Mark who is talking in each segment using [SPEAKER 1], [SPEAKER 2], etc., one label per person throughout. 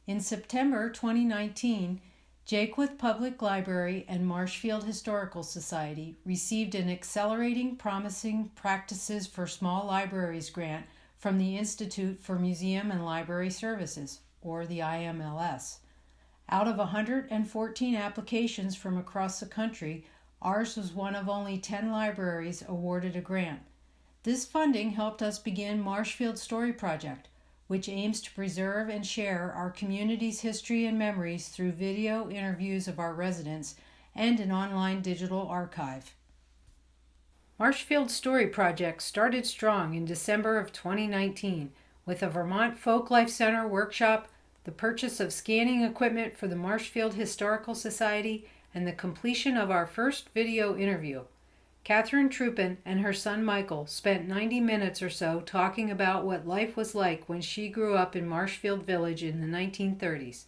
[SPEAKER 1] In September 2019, Jaquith Public Library and Marshfield Historical Society received an Accelerating Promising Practices for Small Libraries grant from the Institute for Museum and Library Services, or the IMLS. Out of 114 applications from across the country, ours was one of only 10 libraries awarded a grant. This funding helped us begin Marshfield Story Project, which aims to preserve and share our community's history and memories through video interviews of our residents and an online digital archive. Marshfield Story Project started strong in December of 2019 with a Vermont Folklife Center workshop, the purchase of scanning equipment for the Marshfield Historical Society, and the completion of our first video interview. Catherine Truppen and her son Michael spent 90 minutes or so talking about what life was like when she grew up in Marshfield Village in the 1930s.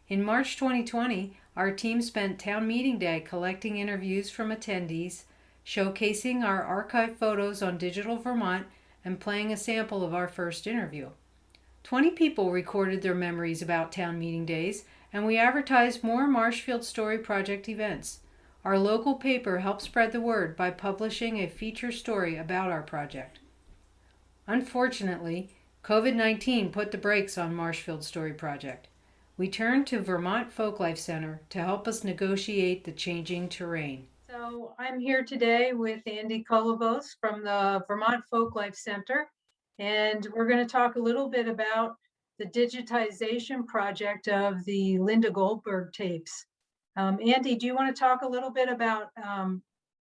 [SPEAKER 1] In March 2020, our team spent Town Meeting Day collecting interviews from attendees, showcasing our archive photos on Digital Vermont, and playing a sample of our first interview. 20 people recorded their memories about Town Meeting Days, and we advertised more Marshfield Story Project events. Our local paper helped spread the word by publishing a feature story about our project. Unfortunately, COVID-19 put the brakes on Marshfield Story Project. We turned to Vermont Folklife Center to help us negotiate the changing terrain. So I'm here today with Andy Kolobos from the Vermont Folklife Center, and we're going to talk a little bit about the digitization project of the Linda Goldberg tapes. Andy, do you want to talk a little bit about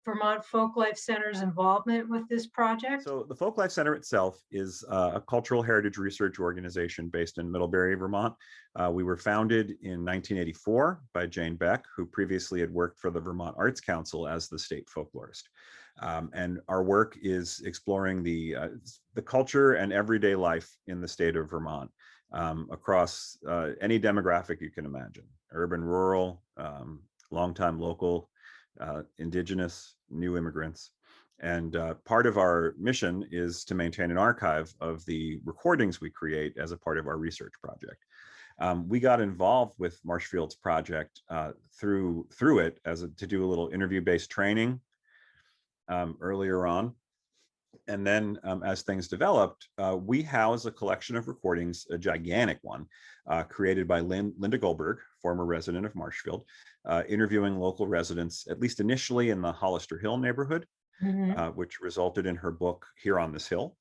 [SPEAKER 1] Vermont Folklife Center's involvement with this project?
[SPEAKER 2] So the Folklife Center itself is a cultural heritage research organization based in Middlebury, Vermont. We were founded in 1984 by Jane Beck, who previously had worked for the Vermont Arts Council as the state folklorist. And our work is exploring the culture and everyday life in the state of Vermont across any demographic you can imagine: urban, rural, longtime local, indigenous, new immigrants. And part of our mission is to maintain an archive of the recordings we create as a part of our research project. We got involved with Marshfield's project through it to do a little interview-based training earlier on. And then as things developed, we house a collection of recordings, a gigantic one, created by Linda Goldberg, former resident of Marshfield, interviewing local residents, at least initially in the Hollister Hill neighborhood, which resulted in her book, Here on This Hill.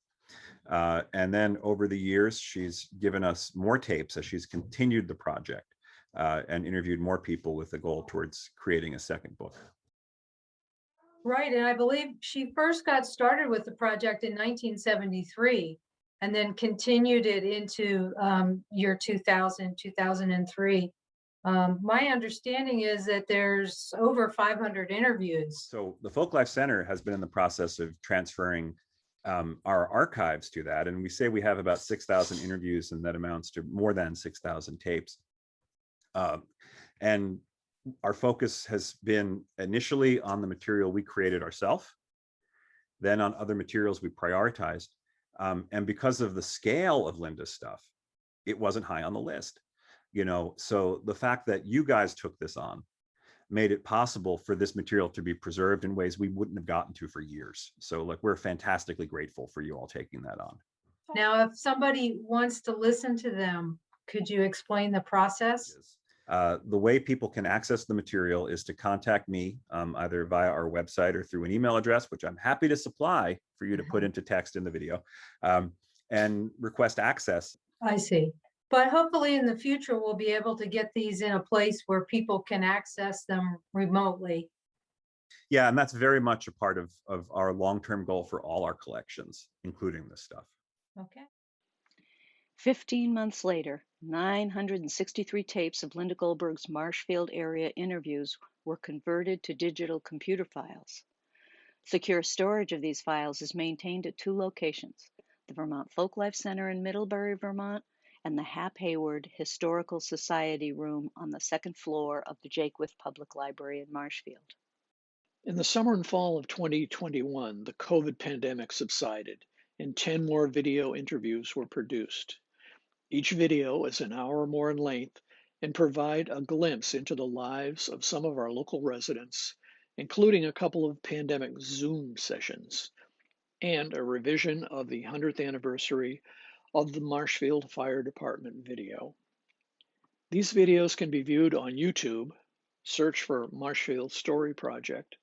[SPEAKER 2] And then over the years, she's given us more tapes as she's continued the project and interviewed more people with the goal towards creating a second book.
[SPEAKER 1] Right, and I believe she first got started with the project in 1973 and then continued it into year 2000, 2003. My understanding is that there's over 500 interviews.
[SPEAKER 2] So the Folklife Center has been in the process of transferring our archives to that. And we say we have about 6,000 interviews, and that amounts to more than 6,000 tapes. And our focus has been initially on the material we created ourselves, then on other materials we prioritized. And because of the scale of Linda's stuff, it wasn't high on the list. So the fact that you guys took this on made it possible for this material to be preserved in ways we wouldn't have gotten to for years. So we're fantastically grateful for you all taking that on.
[SPEAKER 1] Now, if somebody wants to listen to them, could you explain the process?
[SPEAKER 2] Yes. The way people can access the material is to contact me either via our website or through an email address, which I'm happy to supply for you to put into text in the video, and request access.
[SPEAKER 1] I see. But hopefully in the future, we'll be able to get these in a place where people can access them remotely.
[SPEAKER 2] Yeah, and that's very much a part of our long-term goal for all our collections, including this stuff.
[SPEAKER 1] Okay.
[SPEAKER 3] 15 months later, 963 tapes of Linda Goldberg's Marshfield area interviews were converted to digital computer files. Secure storage of these files is maintained at two locations: the Vermont Folklife Center in Middlebury, Vermont, and the Hap Hayward Historical Society room on the second floor of the Jaquith Public Library in Marshfield.
[SPEAKER 4] In the summer and fall of 2021, the COVID pandemic subsided, and 10 more video interviews were produced. Each video is an hour or more in length and provide a glimpse into the lives of some of our local residents, including a couple of pandemic Zoom sessions and a revision of the 100th anniversary of the Marshfield Fire Department video. These videos can be viewed on YouTube, search for Marshfield Story Project,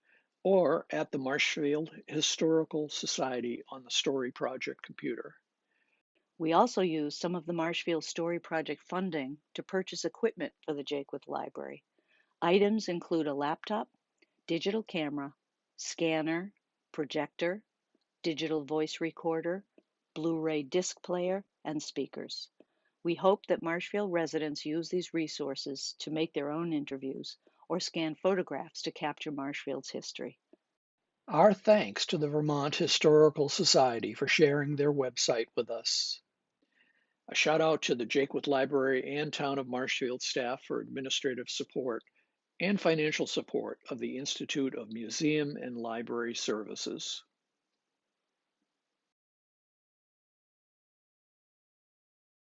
[SPEAKER 4] or at the Marshfield Historical Society on the Story Project computer.
[SPEAKER 3] We also used some of the Marshfield Story Project funding to purchase equipment for the Jaquith Library. Items include a laptop, digital camera, scanner, projector, digital voice recorder, Blu-ray disc player, and speakers. We hope that Marshfield residents use these resources to make their own interviews or scan photographs to capture Marshfield's history.
[SPEAKER 4] Our thanks to the Vermont Historical Society for sharing their website with us. A shout out to the Jaquith Library and Town of Marshfield staff for administrative support and financial support of the Institute of Museum and Library Services.